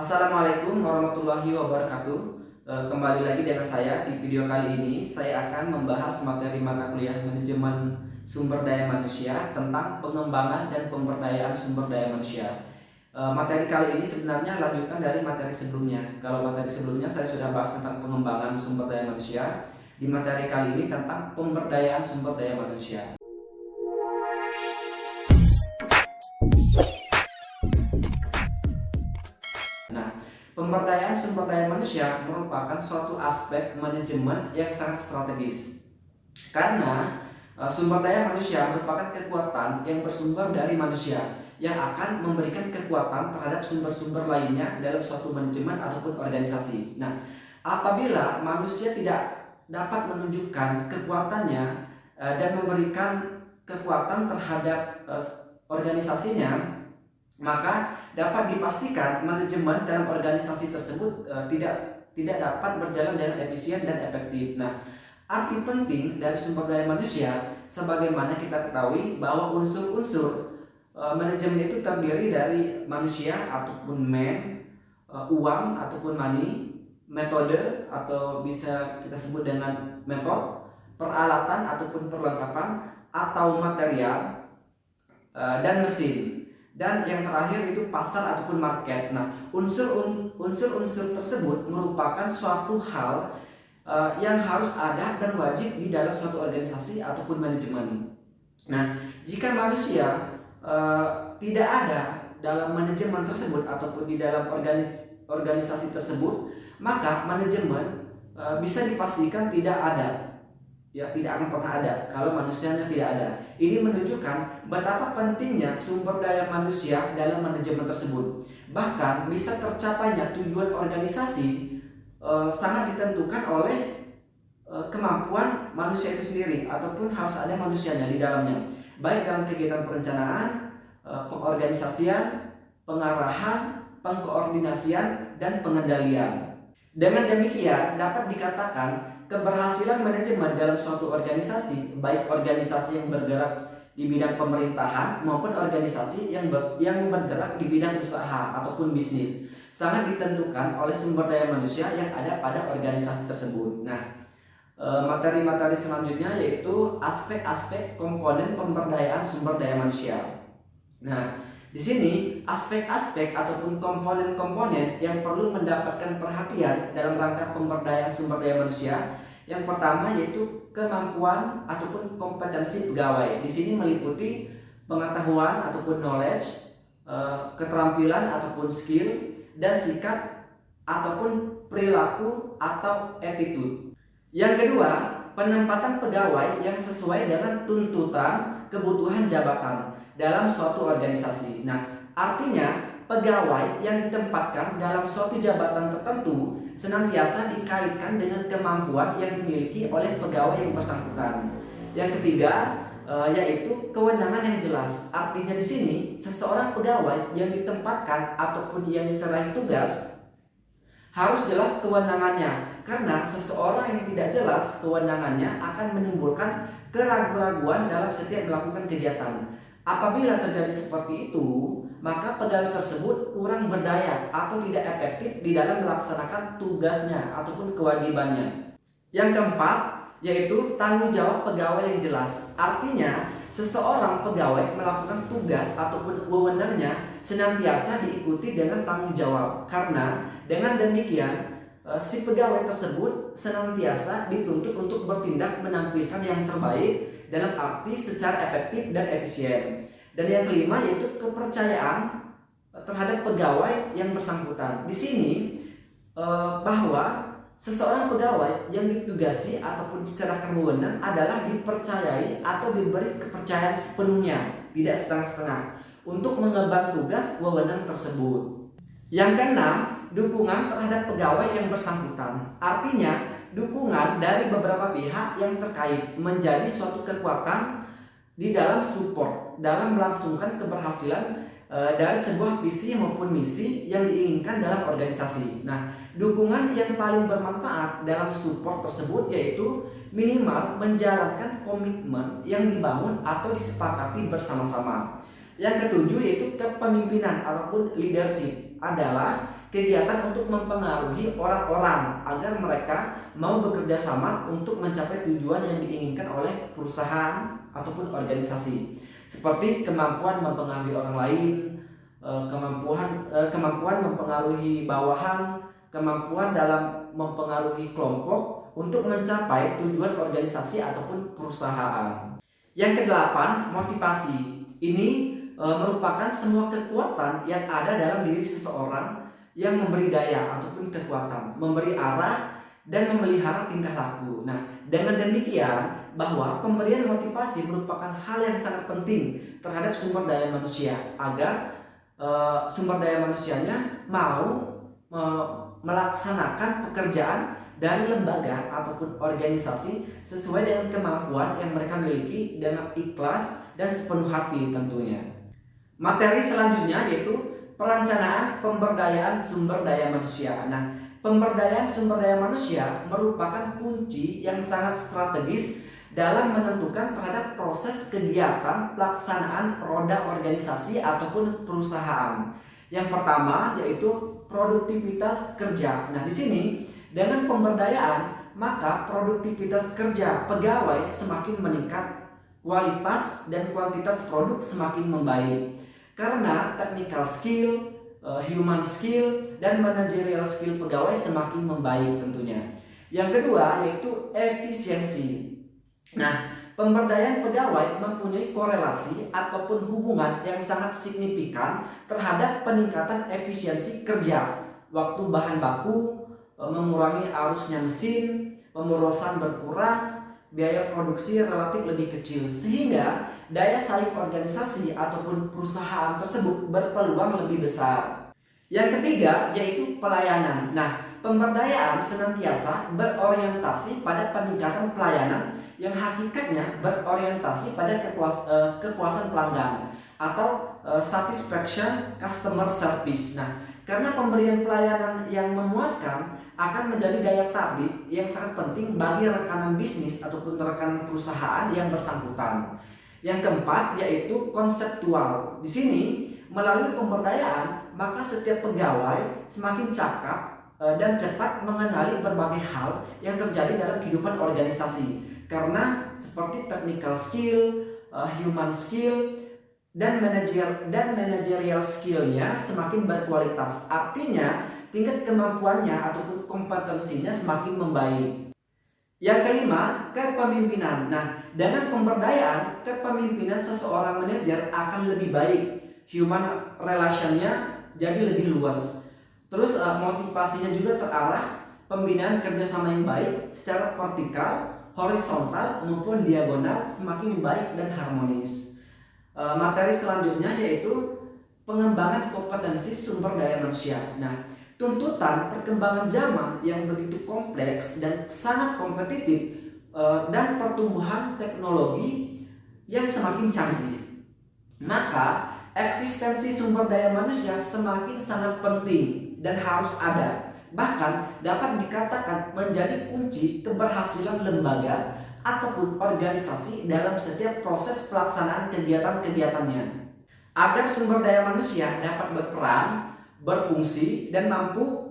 Assalamualaikum warahmatullahi wabarakatuh. Kembali lagi dengan saya. Di video kali ini saya akan membahas materi mata kuliah manajemen sumber daya manusia tentang pengembangan dan pemberdayaan sumber daya manusia. Materi kali ini sebenarnya lanjutan dari materi sebelumnya. Kalau materi sebelumnya saya sudah bahas tentang pengembangan sumber daya manusia. Di materi kali ini tentang pemberdayaan sumber daya manusia. Nah, pemberdayaan sumber daya manusia merupakan suatu aspek manajemen yang sangat strategis. Karena sumber daya manusia merupakan kekuatan yang bersumber dari manusia yang akan memberikan kekuatan terhadap sumber-sumber lainnya dalam suatu manajemen ataupun organisasi. Nah, apabila manusia tidak dapat menunjukkan kekuatannya dan memberikan kekuatan terhadap organisasinya, maka dapat dipastikan manajemen dalam organisasi tersebut tidak dapat berjalan dengan efisien dan efektif. Nah, arti penting dari sumber daya manusia, sebagaimana kita ketahui bahwa unsur-unsur manajemen itu terdiri dari manusia ataupun uang ataupun money, metode atau bisa kita sebut dengan metode, peralatan ataupun perlengkapan atau material, dan mesin. Dan yang terakhir itu pasar ataupun market. Nah, unsur-unsur tersebut merupakan suatu hal yang harus ada dan wajib di dalam suatu organisasi ataupun manajemen. Nah, jika manusia tidak ada dalam manajemen tersebut ataupun di dalam organisasi tersebut, maka manajemen bisa dipastikan tidak ada. Ya, tidak akan pernah ada kalau manusianya tidak ada. Ini menunjukkan betapa pentingnya sumber daya manusia dalam manajemen tersebut. Bahkan bisa tercapainya tujuan organisasi sangat ditentukan oleh kemampuan manusia itu sendiri ataupun harus ada manusianya di dalamnya. Baik dalam kegiatan perencanaan, pengorganisasian, pengarahan, pengkoordinasian, dan pengendalian. Dengan demikian dapat dikatakan keberhasilan manajemen dalam suatu organisasi, baik organisasi yang bergerak di bidang pemerintahan maupun organisasi yang bergerak di bidang usaha ataupun bisnis, sangat ditentukan oleh sumber daya manusia yang ada pada organisasi tersebut. Nah, materi-materi selanjutnya yaitu aspek-aspek komponen pemberdayaan sumber daya manusia. Nah, di sini aspek-aspek ataupun komponen-komponen yang perlu mendapatkan perhatian dalam rangka pemberdayaan sumber daya manusia. Yang pertama yaitu kemampuan ataupun kompetensi pegawai. Di sini meliputi pengetahuan ataupun knowledge, keterampilan ataupun skill, dan sikap ataupun perilaku atau attitude. Yang kedua, penempatan pegawai yang sesuai dengan tuntutan kebutuhan jabatan dalam suatu organisasi. Nah, artinya pegawai yang ditempatkan dalam suatu jabatan tertentu senantiasa dikaitkan dengan kemampuan yang dimiliki oleh pegawai yang bersangkutan. Yang ketiga, yaitu kewenangan yang jelas. Artinya di sini seseorang pegawai yang ditempatkan ataupun yang diserahi tugas harus jelas kewenangannya, karena seseorang yang tidak jelas kewenangannya akan menimbulkan keraguan-raguan dalam setiap melakukan kegiatan. Apabila terjadi seperti itu, maka pegawai tersebut kurang berdaya atau tidak efektif di dalam melaksanakan tugasnya ataupun kewajibannya. Yang keempat, yaitu tanggung jawab pegawai yang jelas. Artinya, seseorang pegawai melakukan tugas ataupun wewenangnya senantiasa diikuti dengan tanggung jawab. Karena dengan demikian, si pegawai tersebut senantiasa dituntut untuk bertindak menampilkan yang terbaik dalam arti secara efektif dan efisien. Dan yang kelima yaitu kepercayaan terhadap pegawai yang bersangkutan. Di sini bahwa seseorang pegawai yang ditugasi ataupun diserahkan wewenang adalah dipercayai atau diberi kepercayaan sepenuhnya, tidak setengah-setengah, untuk mengemban tugas wewenang tersebut. Yang keenam, dukungan terhadap pegawai yang bersangkutan. Artinya dukungan dari beberapa pihak yang terkait menjadi suatu kekuatan di dalam support dalam melangsungkan keberhasilan dari sebuah visi maupun misi yang diinginkan dalam organisasi. Nah, dukungan yang paling bermanfaat dalam support tersebut yaitu minimal menjalankan komitmen yang dibangun atau disepakati bersama-sama. Yang ketujuh yaitu kepemimpinan ataupun leadership adalah kegiatan untuk mempengaruhi orang-orang agar mereka mau bekerja sama untuk mencapai tujuan yang diinginkan oleh perusahaan ataupun organisasi. Seperti kemampuan mempengaruhi orang lain, kemampuan mempengaruhi bawahan, kemampuan dalam mempengaruhi kelompok untuk mencapai tujuan organisasi ataupun perusahaan. Yang kedelapan, motivasi. Ini merupakan semua kekuatan yang ada dalam diri seseorang yang memberi daya ataupun kekuatan, memberi arah dan memelihara tingkah laku. Nah, dengan demikian bahwa pemberian motivasi merupakan hal yang sangat penting terhadap sumber daya manusia agar sumber daya manusianya mau melaksanakan pekerjaan dari lembaga ataupun organisasi sesuai dengan kemampuan yang mereka miliki dengan ikhlas dan sepenuh hati tentunya. Materi selanjutnya yaitu perencanaan pemberdayaan sumber daya manusia. Nah, pemberdayaan sumber daya manusia merupakan kunci yang sangat strategis dalam menentukan terhadap proses kegiatan pelaksanaan roda organisasi ataupun perusahaan. Yang pertama yaitu produktivitas kerja. Nah, di sini dengan pemberdayaan maka produktivitas kerja pegawai semakin meningkat, kualitas dan kuantitas produk semakin membaik. Karena technical skill, human skill dan managerial skill pegawai semakin membaik tentunya. Yang kedua yaitu efisiensi. Nah, pemberdayaan pegawai mempunyai korelasi ataupun hubungan yang sangat signifikan terhadap peningkatan efisiensi kerja. Waktu bahan baku, mengurangi arusnya mesin, pemborosan berkurang, biaya produksi relatif lebih kecil, sehingga daya saing organisasi ataupun perusahaan tersebut berpeluang lebih besar. Yang ketiga yaitu pelayanan. Nah, pemberdayaan senantiasa berorientasi pada peningkatan pelayanan yang hakikatnya berorientasi pada kepuasan pelanggan atau satisfaction customer service. Nah, karena pemberian pelayanan yang memuaskan akan menjadi daya tarik yang sangat penting bagi rekanan bisnis ataupun rekanan perusahaan yang bersangkutan. Yang keempat yaitu konseptual. Di sini melalui pemberdayaan maka setiap pegawai semakin cakap dan cepat mengenali berbagai hal yang terjadi dalam kehidupan organisasi. Karena seperti technical skill, human skill, dan managerial skillnya semakin berkualitas. Artinya tingkat kemampuannya ataupun kompetensinya semakin membaik. Yang kelima, kepemimpinan. Nah, dengan pemberdayaan, kepemimpinan seseorang manajer akan lebih baik. Human relationnya jadi lebih luas. Terus motivasinya juga terarah, pembinaan kerjasama yang baik secara vertikal, horizontal maupun diagonal semakin baik dan harmonis. Materi selanjutnya yaitu pengembangan kompetensi sumber daya manusia. Nah, tuntutan perkembangan zaman yang begitu kompleks dan sangat kompetitif dan pertumbuhan teknologi yang semakin canggih, maka eksistensi sumber daya manusia semakin sangat penting dan harus ada. Bahkan dapat dikatakan menjadi kunci keberhasilan lembaga ataupun organisasi dalam setiap proses pelaksanaan kegiatan-kegiatannya. Agar sumber daya manusia dapat berperan, berfungsi, dan mampu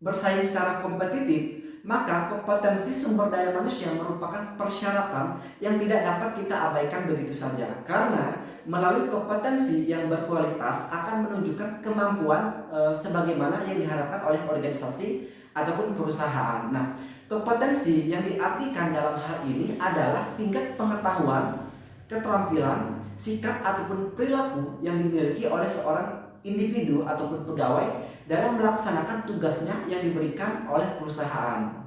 bersaing secara kompetitif, maka kompetensi sumber daya manusia merupakan persyaratan yang tidak dapat kita abaikan begitu saja. Karena melalui kompetensi yang berkualitas akan menunjukkan kemampuan sebagaimana yang diharapkan oleh organisasi ataupun perusahaan. Nah, kompetensi yang diartikan dalam hal ini adalah tingkat pengetahuan, keterampilan, sikap ataupun perilaku yang dimiliki oleh seorang individu ataupun pegawai dalam melaksanakan tugasnya yang diberikan oleh perusahaan.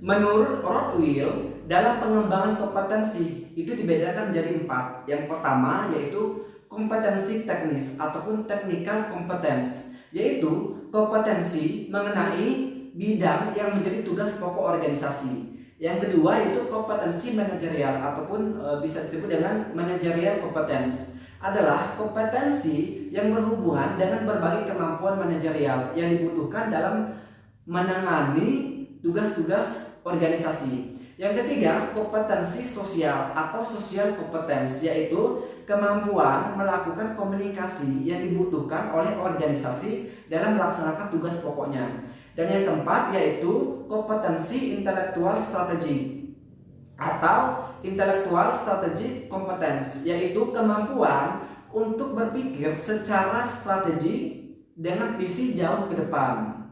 Menurut Rothwell, dalam pengembangan kompetensi itu dibedakan menjadi 4. Yang pertama yaitu kompetensi teknis ataupun technical competence, yaitu kompetensi mengenai bidang yang menjadi tugas pokok organisasi. Yang kedua yaitu kompetensi manajerial ataupun bisa disebut dengan managerial competence, adalah kompetensi yang berhubungan dengan berbagai kemampuan manajerial yang dibutuhkan dalam menangani tugas-tugas organisasi. Yang ketiga, kompetensi sosial atau social competence, yaitu kemampuan melakukan komunikasi yang dibutuhkan oleh organisasi dalam melaksanakan tugas pokoknya. Dan yang keempat yaitu kompetensi intelektual strategi atau intellectual strategic competence, yaitu kemampuan untuk berpikir secara strategi dengan visi jauh ke depan.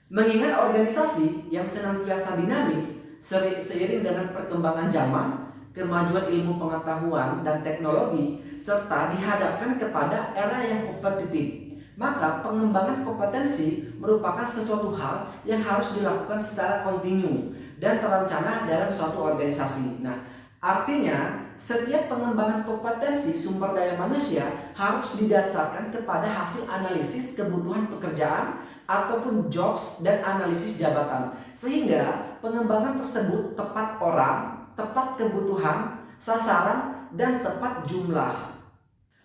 Mengingat organisasi yang senantiasa dinamis seiring dengan perkembangan zaman, kemajuan ilmu pengetahuan dan teknologi, serta dihadapkan kepada era yang kompetitif, maka pengembangan kompetensi merupakan sesuatu hal yang harus dilakukan secara kontinu dan terencana dalam suatu organisasi. Nah, artinya setiap pengembangan kompetensi sumber daya manusia harus didasarkan kepada hasil analisis kebutuhan pekerjaan ataupun jobs dan analisis jabatan, sehingga pengembangan tersebut tepat orang, tepat kebutuhan, sasaran, dan tepat jumlah.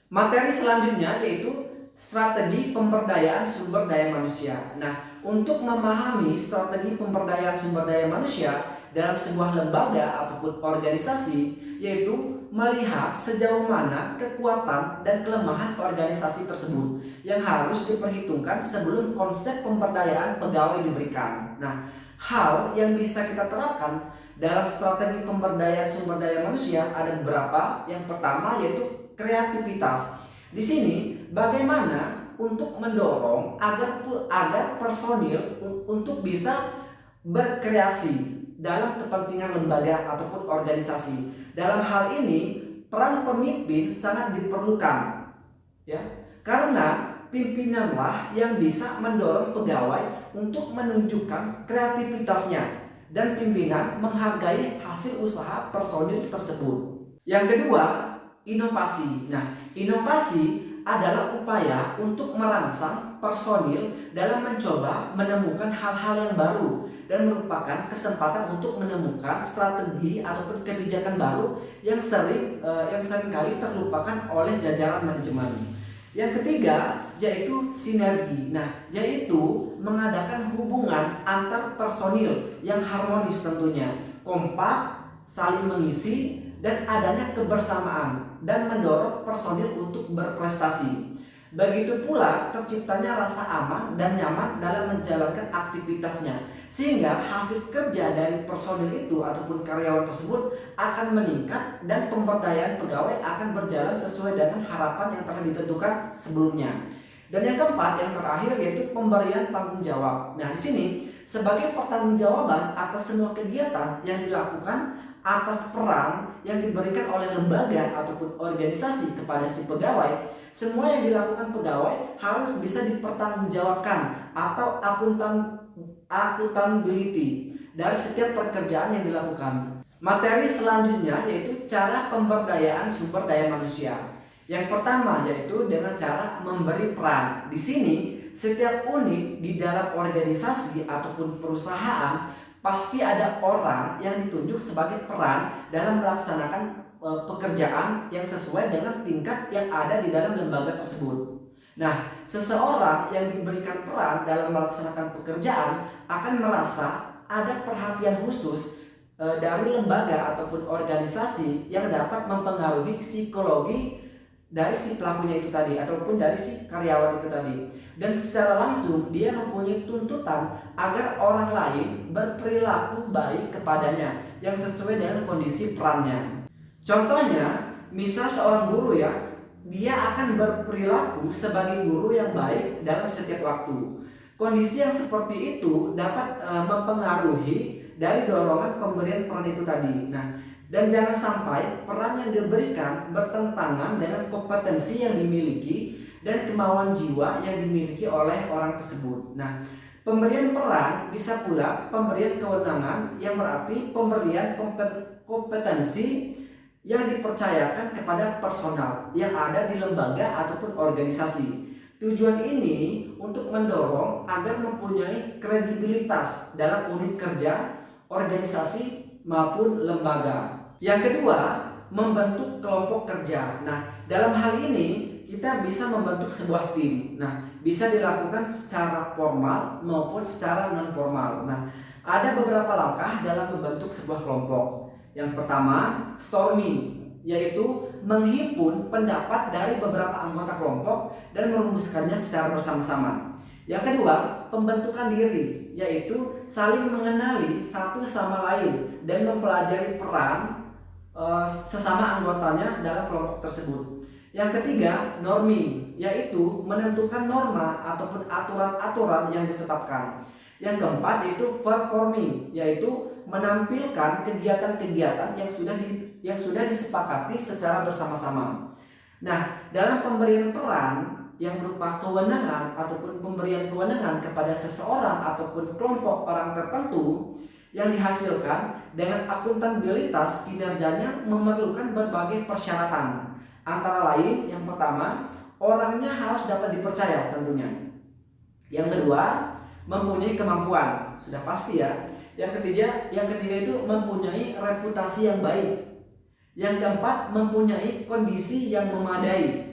Materi selanjutnya yaitu strategi pemberdayaan sumber daya manusia. Nah, untuk memahami strategi pemberdayaan sumber daya manusia dalam sebuah lembaga ataupun organisasi, yaitu melihat sejauh mana kekuatan dan kelemahan organisasi tersebut yang harus diperhitungkan sebelum konsep pemberdayaan pegawai diberikan. Nah, hal yang bisa kita terapkan dalam strategi pemberdayaan sumber daya manusia ada beberapa. Yang pertama yaitu kreativitas. Di sini bagaimana untuk mendorong agar personil untuk bisa berkreasi dalam kepentingan lembaga ataupun organisasi. Dalam hal ini peran pemimpin sangat diperlukan, ya, karena pimpinanlah yang bisa mendorong pegawai untuk menunjukkan kreativitasnya dan pimpinan menghargai hasil usaha personil tersebut. Yang kedua, inovasi. Nah, inovasi adalah upaya untuk merangsang personil dalam mencoba menemukan hal-hal yang baru dan merupakan kesempatan untuk menemukan strategi ataupun kebijakan baru yang seringkali terlupakan oleh jajaran manajemen. Yang ketiga yaitu sinergi. Nah, yaitu mengadakan hubungan antar personil yang harmonis tentunya, kompak, saling mengisi, dan adanya kebersamaan dan mendorong personil untuk berprestasi. Begitu pula terciptanya rasa aman dan nyaman dalam menjalankan aktivitasnya, sehingga hasil kerja dari personil itu ataupun karyawan tersebut akan meningkat dan pemberdayaan pegawai akan berjalan sesuai dengan harapan yang telah ditentukan sebelumnya. Dan yang keempat, yang terakhir yaitu pemberian tanggung jawab. Nah, di sini sebagai pertanggungjawaban atas semua kegiatan yang dilakukan atas peran yang diberikan oleh lembaga ataupun organisasi kepada si pegawai, semua yang dilakukan pegawai harus bisa dipertanggungjawabkan atau accountability dari setiap pekerjaan yang dilakukan. Materi selanjutnya yaitu cara pemberdayaan sumber daya manusia. Yang pertama yaitu dengan cara memberi peran. Di sini setiap unit di dalam organisasi ataupun perusahaan pasti ada orang yang ditunjuk sebagai peran dalam melaksanakan pekerjaan yang sesuai dengan tingkat yang ada di dalam lembaga tersebut. Nah, seseorang yang diberikan peran dalam melaksanakan pekerjaan akan merasa ada perhatian khusus dari lembaga ataupun organisasi yang dapat mempengaruhi psikologi dari si pelakunya itu tadi ataupun dari si karyawan itu tadi. Dan secara langsung dia mempunyai tuntutan agar orang lain berperilaku baik kepadanya yang sesuai dengan kondisi perannya. Contohnya, misal seorang guru ya, dia akan berperilaku sebagai guru yang baik dalam setiap waktu. Kondisi yang seperti itu dapat mempengaruhi dari dorongan pemberian peran itu tadi. Nah, dan jangan sampai peran yang diberikan bertentangan dengan kompetensi yang dimiliki dan kemauan jiwa yang dimiliki oleh orang tersebut. Nah, pemberian peran bisa pula pemberian kewenangan, yang berarti pemberian kompetensi yang dipercayakan kepada personal yang ada di lembaga ataupun organisasi. Tujuan ini untuk mendorong agar mempunyai kredibilitas dalam unit kerja, organisasi maupun lembaga. Yang kedua, membentuk kelompok kerja. Nah, dalam hal ini kita bisa membentuk sebuah tim. Nah, bisa dilakukan secara formal maupun secara non formal. Nah, ada beberapa langkah dalam membentuk sebuah kelompok. Yang pertama, storming, yaitu menghimpun pendapat dari beberapa anggota kelompok dan merumuskannya secara bersama-sama. Yang kedua, pembentukan diri, yaitu saling mengenali satu sama lain dan mempelajari peran sesama anggotanya dalam kelompok tersebut. Yang ketiga, norming, yaitu menentukan norma ataupun aturan-aturan yang ditetapkan. Yang keempat yaitu performing, yaitu menampilkan kegiatan-kegiatan yang sudah disepakati secara bersama-sama. Nah, dalam pemberian peran yang berupa kewenangan ataupun pemberian kewenangan kepada seseorang ataupun kelompok orang tertentu yang dihasilkan dengan akuntabilitas kinerjanya memerlukan berbagai persyaratan. Antara lain, yang pertama, orangnya harus dapat dipercaya tentunya. Yang kedua, mempunyai kemampuan, sudah pasti ya. Yang ketiga itu mempunyai reputasi yang baik. Yang keempat, mempunyai kondisi yang memadai.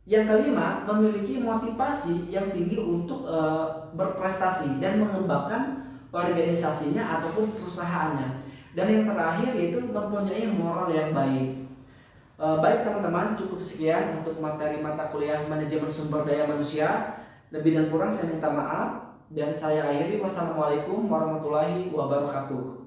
Yang kelima, memiliki motivasi yang tinggi untuk berprestasi dan mengembangkan organisasinya ataupun perusahaannya. Dan yang terakhir yaitu mempunyai moral yang baik. Baik teman-teman, cukup sekian untuk materi mata kuliah manajemen sumber daya manusia. Lebih dan kurang saya minta maaf dan saya akhiri. Wassalamualaikum warahmatullahi wabarakatuh.